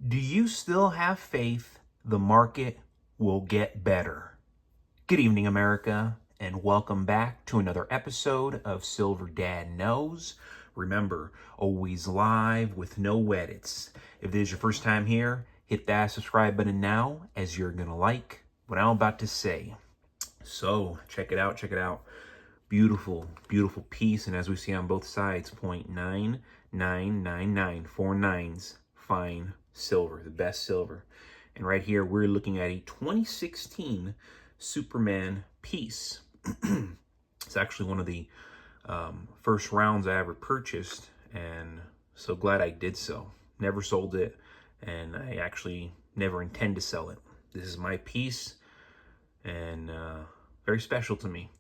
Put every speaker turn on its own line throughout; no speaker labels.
Do you still have faith the market will get better? Good evening, America, and welcome back to another episode of SilverDad Knows. Remember, always live with no edits. If this is your first time here, hit that subscribe button now, as you're going to like what I'm about to say. So, check it out, check it out. Beautiful, beautiful piece, and as we see on both sides, 0.9999, 4 nines, fine silver, the best silver. And right here, we're looking at a 2016 Superman piece. It's actually one of the first rounds I ever purchased, and so glad I did so. Never sold it, and I actually never intend to sell it. This is my piece, and very special to me.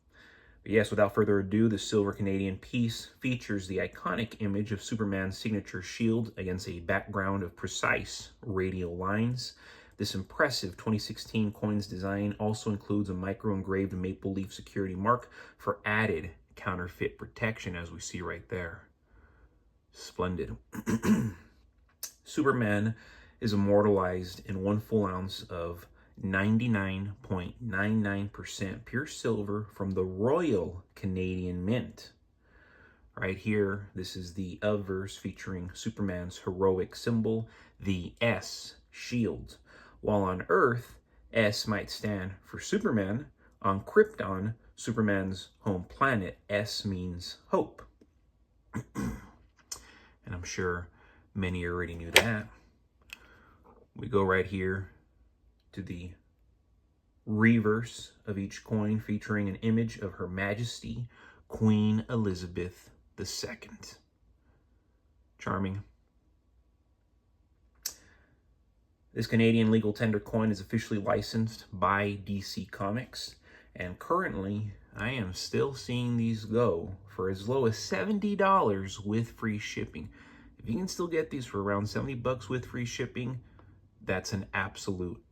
But yes, without further ado, the silver Canadian piece features the iconic image of Superman's signature shield against a background of precise radial lines. This impressive 2016 coin's design also includes a micro-engraved maple leaf security mark for added counterfeit protection, as we see right there. Splendid. Superman is immortalized in 1 full ounce of 99.99% pure silver from the Royal Canadian Mint. Right here, this is the obverse featuring Superman's heroic symbol, the S shield. While on Earth, S might stand for Superman. On Krypton, Superman's home planet, S means hope. And I'm sure many already knew that. We go right here to the reverse of each coin, featuring an image of Her Majesty, Queen Elizabeth II. Charming. This Canadian legal tender coin is officially licensed by DC Comics, and currently I am still seeing these go for as low as $70 with free shipping. If you can still get these for around $70 with free shipping, that's an absolute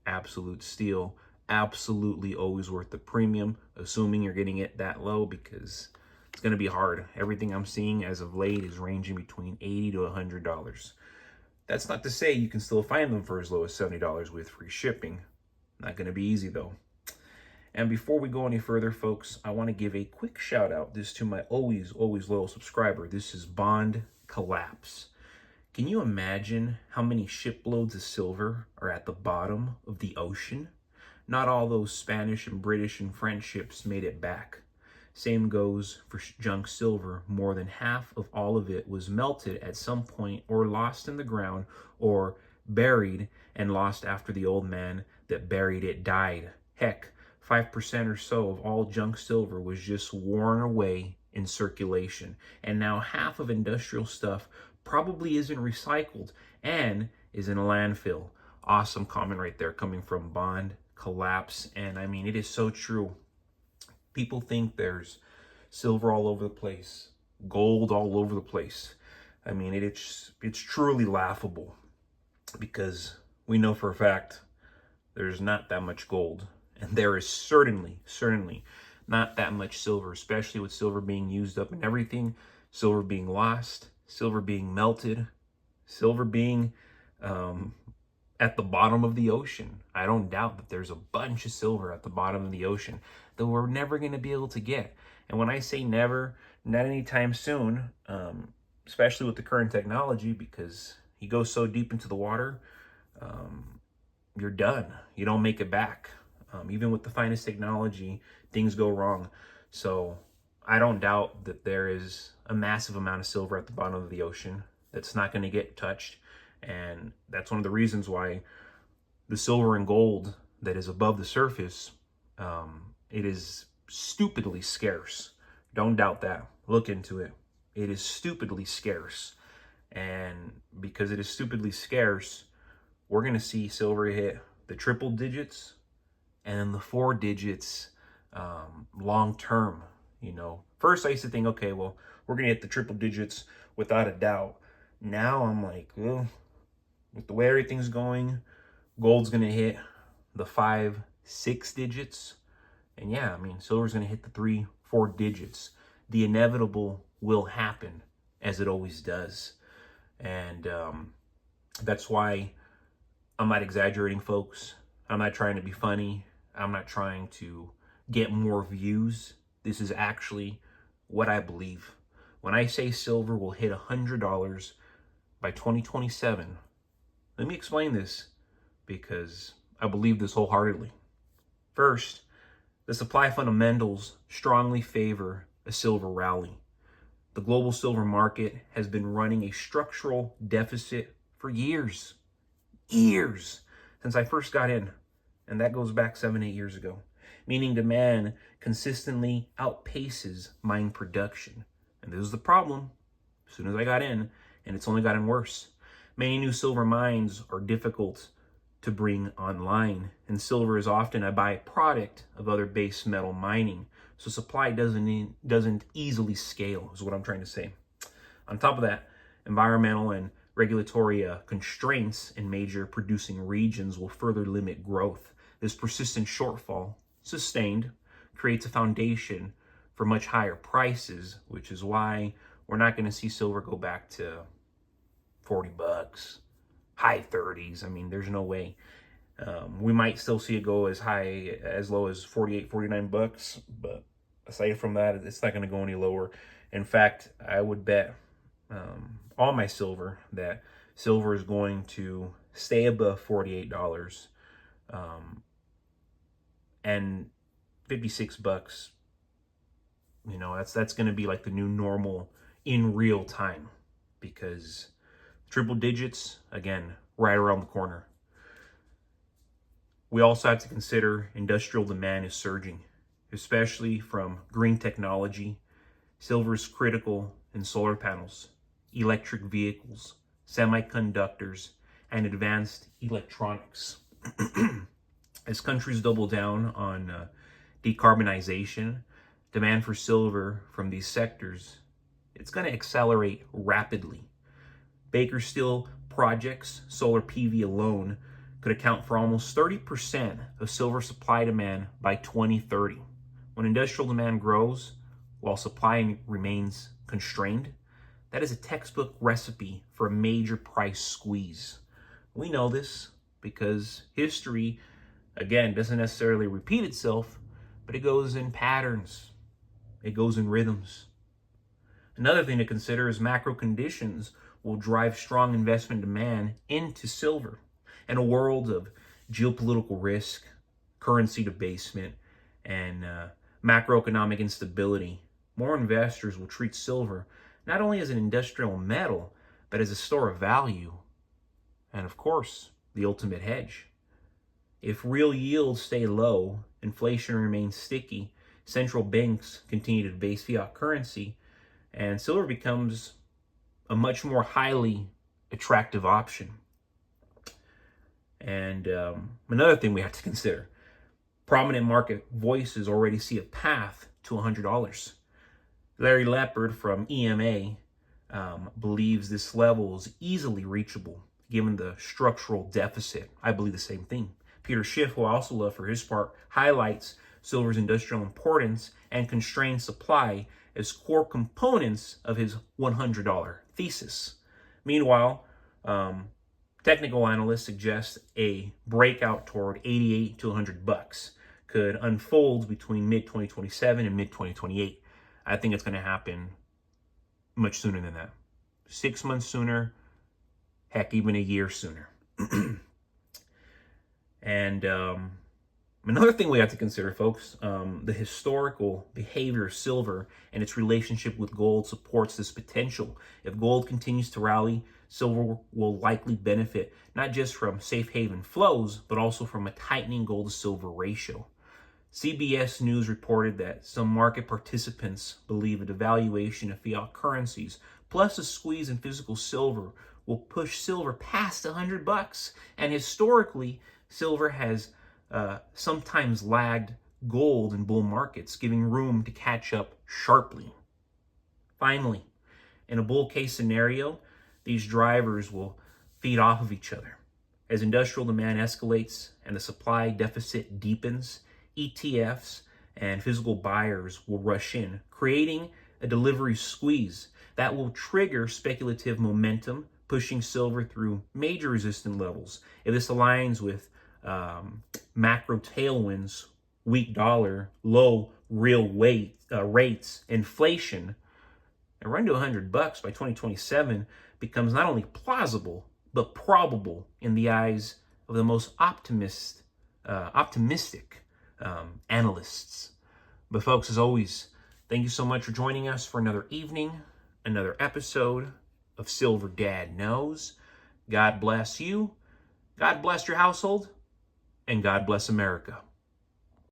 steal. Absolutely always worth the premium, assuming you're getting it that low, because it's going to be hard. Everything I'm seeing as of late is ranging between $80 to $100. That's not to say you can still find them for as low as $70 with free shipping. Not going to be easy, though. And before we go any further, folks, I want to give a quick shout out this to my always loyal subscriber. This is Bond Collapse. Can you imagine how many shiploads of silver are at the bottom of the ocean? Not all those Spanish and British and French ships made it back. Same goes for junk silver. More than half of all of it was melted at some point, or lost in the ground, or buried and lost after the old man that buried it died. Heck, 5% or so of all junk silver was just worn away in circulation. And now half of industrial stuff probably isn't recycled and is in a landfill. Awesome comment right there coming from Bond Collapse. And I mean, it is so true. People think there's silver all over the place, gold all over the place. I mean, it's truly laughable, because we know for a fact there's not that much gold, and there is certainly not that much silver, especially with silver being used up in everything, silver being lost, silver being melted, silver being at the bottom of the ocean. I don't doubt that there's a bunch of silver at the bottom of the ocean that we're never going to be able to get. And when I say never, not anytime soon, especially with the current technology, because you go so deep into the water, you're done. You don't make it back. Even with the finest technology, things go wrong. So I don't doubt that there is a massive amount of silver at the bottom of the ocean that's not going to get touched. And that's one of the reasons why the silver and gold that is above the surface, it is stupidly scarce. Don't doubt that. Look into it. It is stupidly scarce. And because it is stupidly scarce, we're going to see silver hit the triple digits and then the 4 digits long term. You know, first I used to think, okay, well, we're going to hit the triple digits without a doubt. Now I'm like, well, with the way everything's going, gold's going to hit the 5, 6 digits. And yeah, I mean, silver's going to hit the 3, 4 digits. The inevitable will happen, as it always does. And that's why I'm not exaggerating, folks. I'm not trying to be funny. I'm not trying to get more views. This is actually what I believe. When I say silver will hit $100 by 2027, let me explain this because I believe this wholeheartedly. First, the supply fundamentals strongly favor a silver rally. The global silver market has been running a structural deficit for years, since I first got in. And that goes back 7-8 years ago, meaning demand consistently outpaces mine production. And this is the problem as soon as I got in, and it's only gotten worse. Many new silver mines are difficult to bring online, and silver is often a byproduct of other base metal mining. So supply doesn't easily scale, is what I'm trying to say. On top of that, environmental and regulatory constraints in major producing regions will further limit growth. This persistent shortfall, sustained, creates a foundation for much higher prices, which is why we're not going to see silver go back to $40, high 30s. I mean, there's no way. We might still see it go as low as 48, 49 bucks, but aside from that, it's not going to go any lower. In fact, I would bet all my silver that silver is going to stay above $48, and 56 bucks. You know, that's going to be like the new normal in real time, because triple digits, again, right around the corner. We also have to consider industrial demand is surging, especially from green technology. Silver is critical in solar panels, electric vehicles, semiconductors, and advanced electronics. As countries double down on decarbonization, demand for silver from these sectors, it's going to accelerate rapidly. Baker Steel projects, solar PV alone, could account for almost 30% of silver supply demand by 2030. When industrial demand grows while supply remains constrained, that is a textbook recipe for a major price squeeze. We know this because history, again, doesn't necessarily repeat itself, but it goes in patterns. It goes in rhythms. Another thing to consider is macro conditions will drive strong investment demand into silver. In a world of geopolitical risk, currency debasement, and macroeconomic instability, more investors will treat silver not only as an industrial metal, but as a store of value, and of course, the ultimate hedge. If real yields stay low, inflation remains sticky, central banks continue to debase fiat currency, and silver becomes a much more highly attractive option. And another thing we have to consider, prominent market voices already see a path to $100. Larry Leopard from EMA believes this level is easily reachable given the structural deficit. I believe the same thing. Peter Schiff, who I also love for his part, highlights silver's industrial importance and constrained supply as core components of his $100 thesis. Meanwhile, technical analysts suggest a breakout toward 88 to 100 bucks could unfold between mid-2027 and mid-2028. I think it's going to happen much sooner than that. 6 months sooner, heck, even a year sooner. And another thing we have to consider, folks, the historical behavior of silver and its relationship with gold supports this potential. If gold continues to rally, silver will likely benefit not just from safe haven flows, but also from a tightening gold to silver ratio. CBS News reported that some market participants believe a devaluation of fiat currencies plus a squeeze in physical silver will push silver past $100. And historically, silver has sometimes lagged gold in bull markets, giving room to catch up sharply. Finally, in a bull case scenario, these drivers will feed off of each other. As industrial demand escalates and the supply deficit deepens, ETFs and physical buyers will rush in, creating a delivery squeeze that will trigger speculative momentum, pushing silver through major resistance levels. If this aligns with macro tailwinds, weak dollar, low real rates, inflation, a run to $100 by 2027 becomes not only plausible but probable in the eyes of the most optimistic analysts. But folks, as always, thank you so much for joining us for another evening, another episode of SilverDad Knows. God bless you, God bless your household, and God bless America.